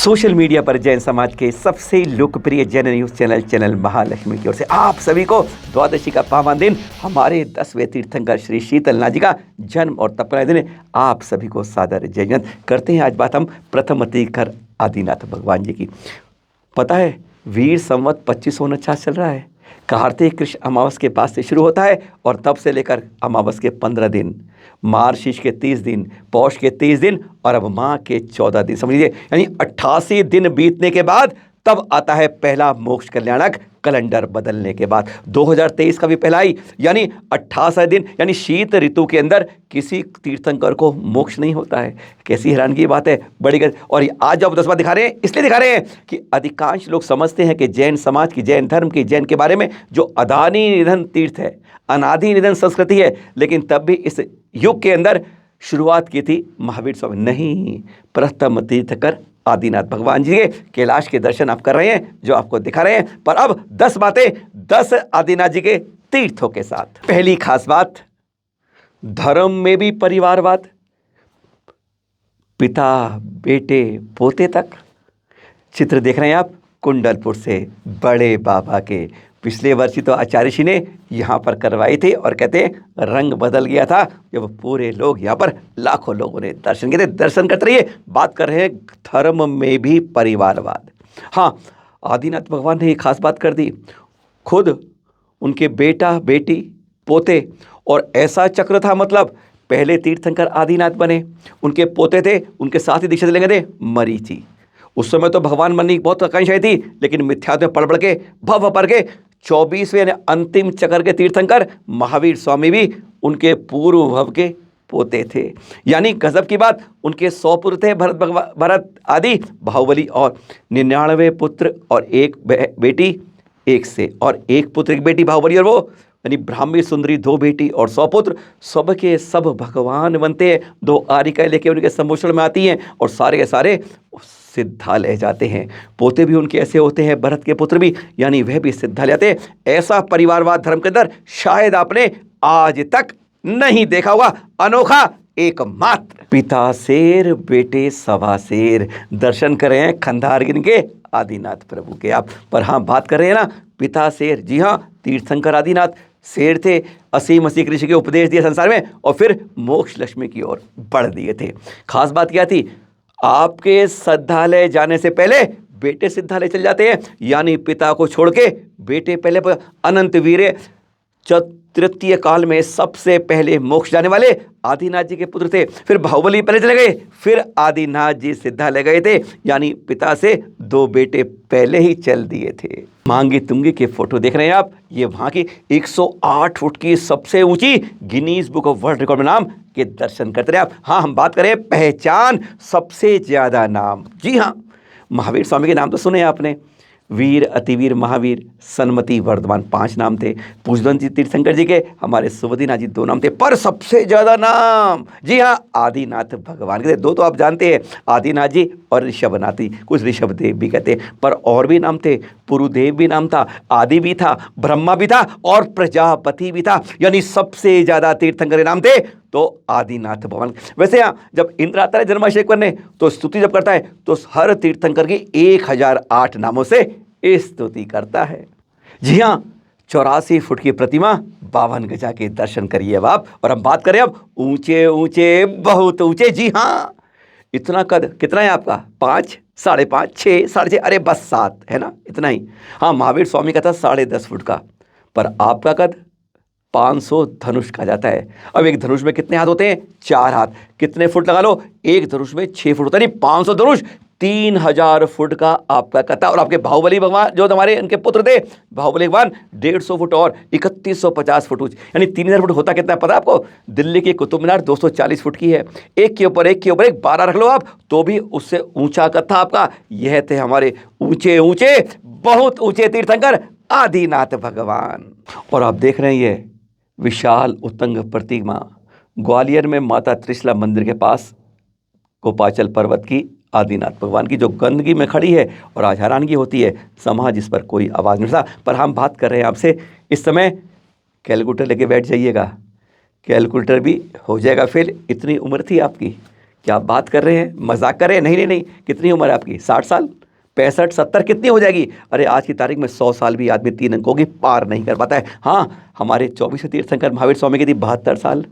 Social media पर जैन समाज के सबसे लोकप्रिय जैन न्यूज चैनल महालक्ष्मी की ओर से आप सभी को द्वादशी का पावन दिन हमारे 10वें तीर्थंकर श्री शीतलनाथ जी का जन्म और तपना दिन आप सभी को सादर जय जयंत करते हैं। आज बात हम प्रथम तीर्थंकर आदिनाथ भगवान जी की। पता है वीर संवत 2549 चल रहा है। कार्तिक कृष्ण अमावस के पास से शुरू होता है और तब से लेकर अमावस के 15 दिन, मार्गशीर्ष के 30 दिन, पौष के 30 दिन और अब माह के 14 दिन, समझ लीजिए यानी 88 दिन बीतने के बाद तब आता है पहला मोक्ष कल्याणक कैलेंडर बदलने के बाद 2023 का भी पहला ही यानी 88 दिन यानी शीत ऋतु के अंदर किसी तीर्थंकर को मोक्ष नहीं होता है। कैसी हैरान की बात है, बड़ी और आज जब 10 बात दिखा रहे हैं इसलिए दिखा रहे हैं कि अधिकांश लोग समझते हैं कि जैन समाज की, जैन धर्म की, जैन के बारे में जो अदानी निधन तीर्थ है, अनादि निधन संस्कृति है, लेकिन तब भी इस युग के अंदर शुरुआत की थी महावीर स्वामी। नहीं, प्रथम तीर्थंकर आदिनाथ भगवान जी के कैलाश के दर्शन आप कर रहे हैं जो आपको दिखा रहे हैं। पर अब 10 बातें 10 आदिनाथ जी के तीर्थों के साथ। पहली खास बात, धर्म में भी परिवारवाद, पिता बेटे पोते तक। चित्र देख रहे हैं आप कुंडलपुर से बड़े बाबा के। पिछले वर्ष ही तो आचार्य जी ने यहाँ पर करवाई थी और कहते हैं रंग बदल गया था जब पूरे लोग यहाँ पर लाखों लोगों ने दर्शन किए थे। दर्शन करते रहिए। बात कर रहे हैं धर्म में भी परिवारवाद। हाँ, आदिनाथ भगवान ने ये खास बात कर दी, खुद उनके बेटा बेटी पोते और ऐसा चक्र था, मतलब पहले तीर्थंकर आदिनाथ बने, उनके पोते थे, उनके साथ ही दीक्षा लेंगे थे मरीचि। उस समय तो भगवान बनने की बहुत आकांक्षाएं थी, लेकिन मिथ्यात्व में पढ़ के भव पर के 24वें यानी अंतिम चक्र के तीर्थंकर महावीर स्वामी भी उनके पूर्व भव के पोते थे। यानी गजब की बात, उनके 100 पुत्र थे, भरत आदि बाहुबली, और 99 पुत्र और एक बेटी, एक से और एक पुत्र एक बेटी बाहुबली, और वो यानी ब्राह्मी सुंदरी 2 बेटी और 100 पुत्र, सब के सब भगवान बनते हैं। 2 आरिकाएं लेके उनके सम्मोषण में आती हैं और सारे के सारे सिद्धालय जाते हैं। पोते भी उनके ऐसे होते हैं, भरत के पुत्र भी, यानी वह भी सिद्धालय जाते हैं। ऐसा परिवारवाद धर्म के अंदर शायद आपने आज तक नहीं देखा होगा, अनोखा एकमात्र। पिता शेर बेटे सवा शेर, दर्शन कर रहे हैं खंडारगिन के आदिनाथ प्रभु के आप। पर हाँ, बात कर रहे हैं ना पिता शेर, जी हाँ, तीर्थंकर आदिनाथ शेर थे, असीम ऋषि के उपदेश दिए संसार में और फिर मोक्ष लक्ष्मी की ओर बढ़ दिए थे। खास बात क्या थी, आपके सिद्धालय जाने से पहले बेटे सिद्धालय चल जाते हैं, यानी पिता को छोड़ के बेटे पहले। अनंत वीरे तृतीय काल में सबसे पहले मोक्ष जाने वाले आदिनाथ जी के पुत्र थे। फिर बाहुबली पहले चले गए, फिर आदिनाथ जी सिद्धालय गए थे, यानी पिता से 2 बेटे पहले ही चल दिए थे। मांगी तुंगी के फोटो देख रहे हैं आप, ये वहाँ की 108 फुट की सबसे ऊंची Guinness book of world record में नाम के दर्शन करते रहे आप। हाँ, हम बात करें पहचान सबसे ज्यादा नाम, जी हाँ, महावीर स्वामी के नाम तो सुने आपने, वीर, अतिवीर, महावीर, सन्मति, वर्धमान 5 नाम थे। पूजवंत तीर्थंकर जी के, हमारे सुबुद्धीनाथ जी 2 नाम थे, पर सबसे ज्यादा नाम, जी हाँ, आदिनाथ भगवान के थे। 2 तो आप जानते हैं, आदिनाथ जी और ऋषभनाथ, कुछ ऋषभदेव भी कहते हैं, पर और भी नाम थे। पुरुदेव भी नाम था, आदि भी था, ब्रह्मा भी था और प्रजापति भी था, यानी सबसे ज्यादा तीर्थंकर के नाम थे तो आदिनाथ भगवान। वैसे यहाँ जब इंद्र आता है जन्माभिषेक करने तो स्तुति जब करता है तो हर तीर्थंकर की 1008 नामों से स्तुति करता है। जी हाँ, 84 फुट की प्रतिमा, 52 गजा के दर्शन करिए अब आप। और हम बात करें अब ऊंचे ऊंचे, बहुत ऊंचे, जी हाँ, इतना कद कितना है आपका, 5, 5.5, 6, 6.5, अरे बस 7 है ना, इतना ही। हाँ, महावीर स्वामी का था 10.5 फुट का, पर आपका कद 500 धनुष कहा जाता है। अब एक धनुष में कितने हाथ होते हैं, 4 हाथ, कितने फुट लगा लो, एक धनुष में 6 फुट होता है, नहीं 500 धनुष, 3000 फुट का आपका कथा। और आपके बाहुबली भगवान जो हमारे उनके पुत्र थे, बाहुबली भगवान 150 फुट और 3150 फुट ऊंच, यानी 3000 फुट होता कितना पता है आपको, दिल्ली की कुतुब मीनार 240 फुट की है। एक के ऊपर एक 12 रख लो आप तो भी उससे ऊंचा कथा आपका। यह थे हमारे ऊंचे ऊंचे, बहुत ऊंचे तीर्थंकर आदिनाथ भगवान। और आप देख रहे हैं ये विशाल उत्तंग प्रतिमा ग्वालियर में माता त्रिशला मंदिर के पास गोपाचल पर्वत की आदिनाथ भगवान की, जो गंदगी में खड़ी है और आज हैरानगी होती है समाज इस पर कोई आवाज़ नहीं उठा। पर हम बात कर रहे हैं आपसे, इस समय कैलकुलेटर लेके बैठ जाइएगा, कैलकुलेटर भी हो जाएगा फेल, इतनी उम्र थी आपकी, क्या बात कर रहे हैं, मजाक कर रहे हैं? नहीं नहीं नहीं, कितनी उम्र है आपकी? 60 साल, 65, 70, कितनी हो जाएगी? अरे आज की तारीख में 100 साल भी आदमी 3 अंकों की पार नहीं कर पाता है। हाँ, हमारे 24वें तीर्थंकर महावीर स्वामी की थी 72 साल,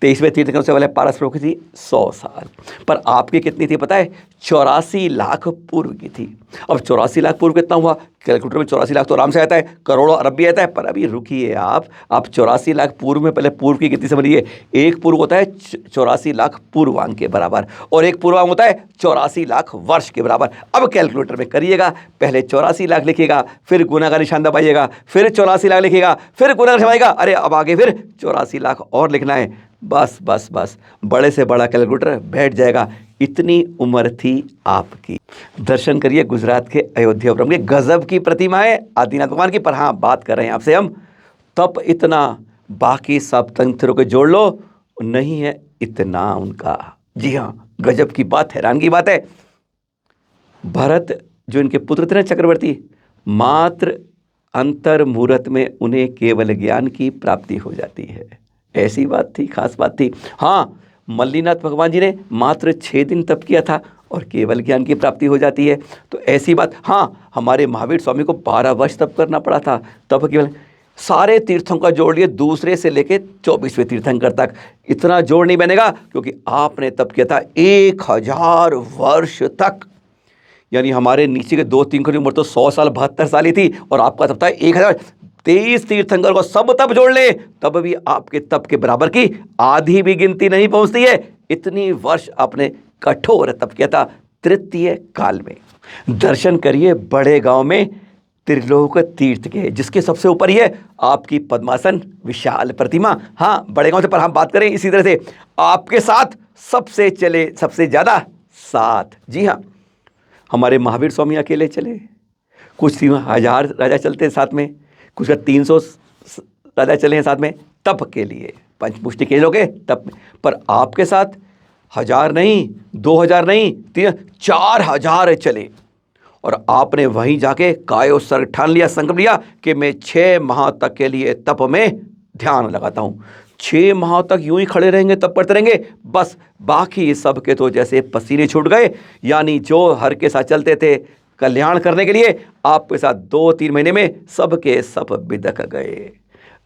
23वें तीर्थंकर से वाले पारस प्रभु की थी 100 साल। पर आपकी कितनी थी पता है? 84 लाख पूर्व की थी। अब 84 लाख पूर्व कितना हुआ? कैलकुलेटर में 84 लाख तो आराम से आता है, करोड़ों अरब भी आता है। पर अभी रुकिए आप 84 लाख पूर्व में पहले पूर्व की कितनी समझिए। एक पूर्व होता है 84 लाख पूर्वांग के बराबर, और एक पूर्वांग होता है 84 लाख वर्ष के बराबर। अब कैलकुलेटर में करिएगा, पहले 84 लाख लिखिएगा, फिर गुना का निशान दबाइएगा, फिर 84 लाख लिखिएगा, फिर गुना दबाइएगा, अरे अब आगे फिर 84 लाख और लिखना है। बस बस बस, बड़े से बड़ा कैलकुलेटर बैठ जाएगा। इतनी उम्र थी आपकी। दर्शन करिए गुजरात के अयोध्यापुरम के गजब की प्रतिमाएं आदिनाथ भगवान की। पर हाँ, बात कर रहे हैं आपसे हम, तप इतना, बाकी सब तंत्रों को जोड़ लो, नहीं है इतना उनका। जी हाँ, गजब की बात, हैरान की बात है। भरत जो इनके पुत्र थे ना चक्रवर्ती, मात्र अंतर मुहूर्त में उन्हें केवल ज्ञान की प्राप्ति हो जाती है। ऐसी बात थी, खास बात थी। हाँ, मल्लीनाथ भगवान जी ने मात्र 6 दिन तप किया था और केवल ज्ञान की प्राप्ति हो जाती है, तो ऐसी बात। हाँ, हमारे महावीर स्वामी को 12 वर्ष तप करना पड़ा था, तब केवल। सारे तीर्थों का जोड़ लिए, दूसरे से लेके 24वें तीर्थंकर तक। इतना जोड़ नहीं बनेगा, क्योंकि आपने तप किया था 1000 वर्ष तक। यानी हमारे नीचे के 2-3 की उम्र तो 100 साल 72 साल ही थी, और आपका तप था 1023 तीर्थंकर को सब तप जोड़ ले, तब भी आपके तप के बराबर की आधी भी गिनती नहीं पहुंचती है। इतनी वर्ष आपने कठोर तप किया था तृतीय काल में। दर्शन करिए बड़े गांव में त्रिलोक तीर्थ के, जिसके सबसे ऊपर ही है आपकी पद्मासन विशाल प्रतिमा। हाँ, बड़े गांव से, पर हम बात करें इसी तरह से आपके साथ सबसे चले, सबसे ज्यादा साथ। जी हाँ, हमारे महावीर स्वामी अकेले चले, कुछ 1000 राजा चलते हैं साथ में, कुछ 300 राजा चले हैं साथ में तप के लिए, पंचमुष्टि के लोग तप में। पर आपके साथ 1000 नहीं, 2000 नहीं, 4000 चले। और आपने वहीं जाके कायो सर ठान लिया, संकल्प लिया कि मैं 6 माह तक के लिए तप में ध्यान लगाता हूँ। 6 माह तक यूं ही खड़े रहेंगे, तप करते रहेंगे, बस। बाकी सबके तो जैसे पसीने छूट गए। यानी जो हर के साथ चलते थे कल्याण करने के लिए, आपके साथ 2-3 महीने में सबके सब बिदक गए,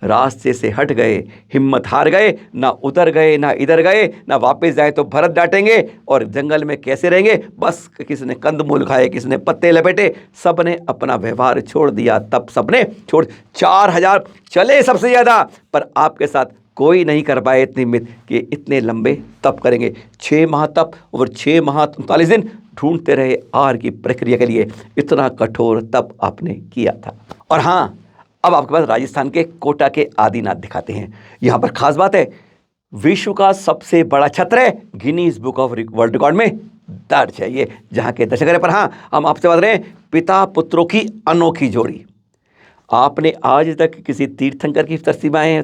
रास्ते से हट गए, हिम्मत हार गए, ना उधर गए ना इधर गए, ना वापस जाए तो भरत डांटेंगे, और जंगल में कैसे रहेंगे। बस किसी ने कंदमूल खाए, किसी ने पत्ते लपेटे, सब ने अपना व्यवहार छोड़ दिया, तब सबने छोड़। 4000 चले सबसे ज़्यादा, पर आपके साथ कोई नहीं कर पाए इतनी मित कि इतने लंबे तप करेंगे। 6 माह तप और 6 माह 39 दिन ढूंढते रहे आहार की प्रक्रिया के लिए। इतना कठोर तप आपने किया था। और हाँ, अब आपके पास राजस्थान के कोटा के आदिनाथ दिखाते हैं। यहाँ पर खास बात है, विश्व का सबसे बड़ा छत्र है, Guinness book of world record में दर्ज है ये, जहाँ के दर्शक करें। पर हाँ, हम आपसे बात रहे हैं पिता पुत्रों की अनोखी जोड़ी। आपने आज तक किसी तीर्थंकर की प्रतिमाएं,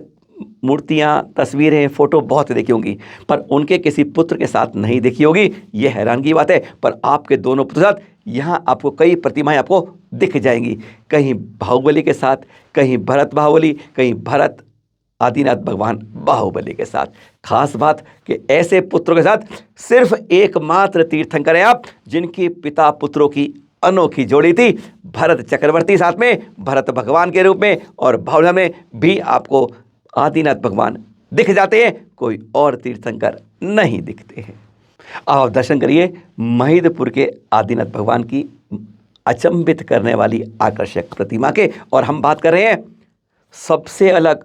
मूर्तियाँ, तस्वीरें, फोटो बहुत देखी होंगी, पर उनके किसी पुत्र के साथ नहीं देखी होगी। ये हैरान की बात है। पर आपके दोनों पुत्र साथ यहाँ आपको कई प्रतिमाएं आपको दिख जाएंगी, कहीं बाहुबली के साथ, कहीं भरत बाहुबली, कहीं भरत आदिनाथ भगवान बाहुबली के साथ। खास बात कि ऐसे पुत्रों के साथ सिर्फ एकमात्र तीर्थंकर हैं आप, जिनकी पिता पुत्रों की अनोखी जोड़ी थी। भरत चक्रवर्ती साथ में भरत भगवान के रूप में, और बाहुबली में भी आपको आदिनाथ भगवान दिख जाते हैं, कोई और तीर्थंकर नहीं दिखते हैं। आप दर्शन करिए महिदपुर के आदिनाथ भगवान की अचंभित करने वाली आकर्षक प्रतिमा के। और हम बात कर रहे हैं सबसे अलग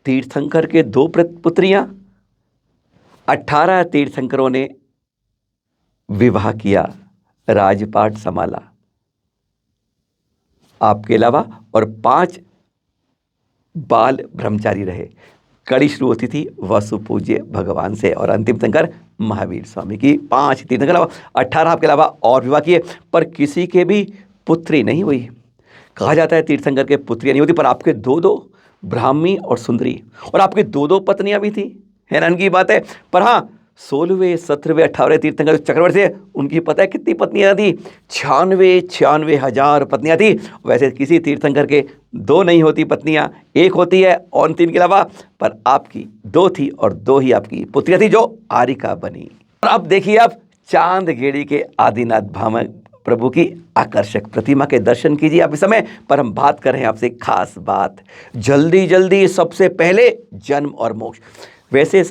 तीर्थंकर के 2 पुत्रियां। 18 तीर्थंकरों ने विवाह किया, राजपाट संभाला आपके अलावा, और 5 बाल ब्रह्मचारी रहे। कड़ी शुरू होती थी वसु पूज्य भगवान से, और अंतिम तीर्थंकर महावीर स्वामी की। 5 तीर्थंकर अलावा 18 आपके अलावा और विवाह किए, पर किसी के भी पुत्री नहीं हुई। कहा जाता है तीर्थंकर के पुत्रियां नहीं होती, पर आपके 2 ब्राह्मी और सुंदरी, और आपकी 2 पत्नियां भी थी। हैरान की बात है। पर हाँ, 16वें 17वें 18वें तीर्थंकर चक्रवर्ती है, उनकी पता है कितनी पत्नियां थी? 96 हजार पत्नियां थी। वैसे किसी तीर्थंकर के 2 नहीं होती पत्नियां, 1 होती है और 3 के अलावा। पर आपकी 2 थी, और 2 ही आपकी पुत्रियां थी जो आरिका बनी। और अब देखिए आप चांदगेड़ी के आदिनाथ भामह प्रभु की आकर्षक प्रतिमा के दर्शन कीजिए आप इस समय। पर हम बात कर रहे हैं आपसे खास बात, जल्दी जल्दी सबसे पहले जन्म और मोक्ष। वैसे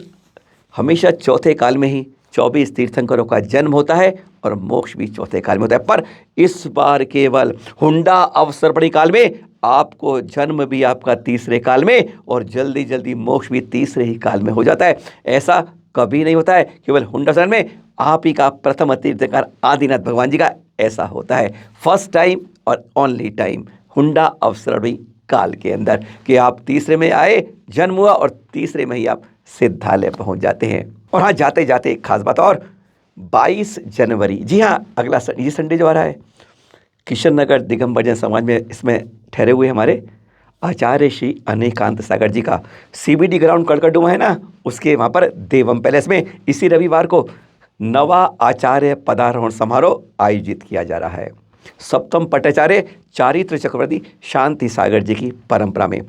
हमेशा चौथे काल में ही 24 तीर्थंकरों का जन्म होता है और मोक्ष भी चौथे काल में होता है, पर इस बार केवल हुंडा अवसर्पणी काल में आपको जन्म भी आपका तीसरे काल में और जल्दी जल्दी मोक्ष भी तीसरे ही काल में हो जाता है। ऐसा कभी नहीं होता है, केवल हुंडा शरण में आप ही का प्रथम तीर्थंकर आदिनाथ भगवान जी का ऐसा होता है। फर्स्ट टाइम और ओनली टाइम हुंडा अवसर्पणी काल के अंदर कि आप तीसरे में आए, जन्म हुआ और तीसरे में ही आप सिद्धालय पहुंच जाते हैं। और हाँ, जाते जाते एक खास बात और, 22 जनवरी, जी हाँ, अगला ये संडे जो आ रहा है, किशन नगर दिगंबर जैन समाज में इसमें ठहरे हुए हमारे आचार्य श्री अनेकांत सागर जी का CBD ग्राउंड कड़कड़डुमा है ना, उसके वहाँ पर देवम पैलेस में इसी रविवार को नवा आचार्य पदारोहण समारोह आयोजित किया जा रहा है। सप्तम पटाचार्य चारित्र चक्रवर्ती शांति सागर जी की परंपरा में।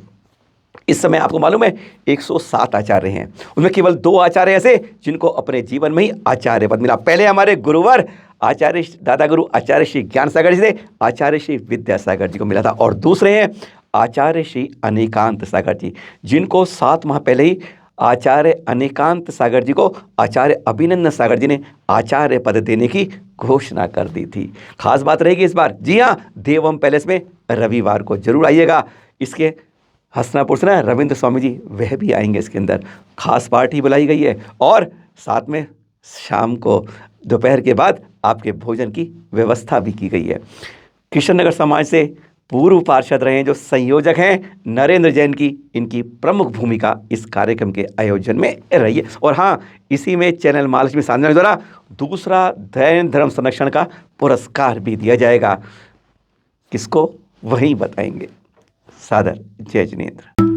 इस समय आपको मालूम है 107 आचार्य हैं, उनमें केवल 2 आचार्य ऐसे जिनको अपने जीवन में ही आचार्य पद मिला। पहले हमारे गुरुवर आचार्य दादा गुरु आचार्य श्री ज्ञान सागर जी से आचार्य श्री विद्यासागर जी को मिला था, और दूसरे हैं आचार्य श्री अनेकांत सागर जी, जिनको 7 माह पहले ही आचार्य अनेकांत सागर जी को आचार्य अभिनंदन सागर जी ने आचार्य पद देने की घोषणा कर दी थी। खास बात रहेगी इस बार, जी हाँ, देवम पैलेस में रविवार को जरूर आइएगा। इसके हसनापुर से ना रविंद्र स्वामी जी वह भी आएंगे, इसके अंदर खास पार्टी बुलाई गई है और साथ में शाम को दोपहर के बाद आपके भोजन की व्यवस्था भी की गई है। किशन नगर समाज से पूर्व पार्षद रहे हैं जो संयोजक हैं नरेंद्र जैन की, इनकी प्रमुख भूमिका इस कार्यक्रम के आयोजन में रही है। और हाँ, इसी में चैनल महालक्ष्मी साधना द्वारा दूसरा दैन धर्म संरक्षण का पुरस्कार भी दिया जाएगा। किसको, वही बताएंगे। सादर जय जिनेंद्र।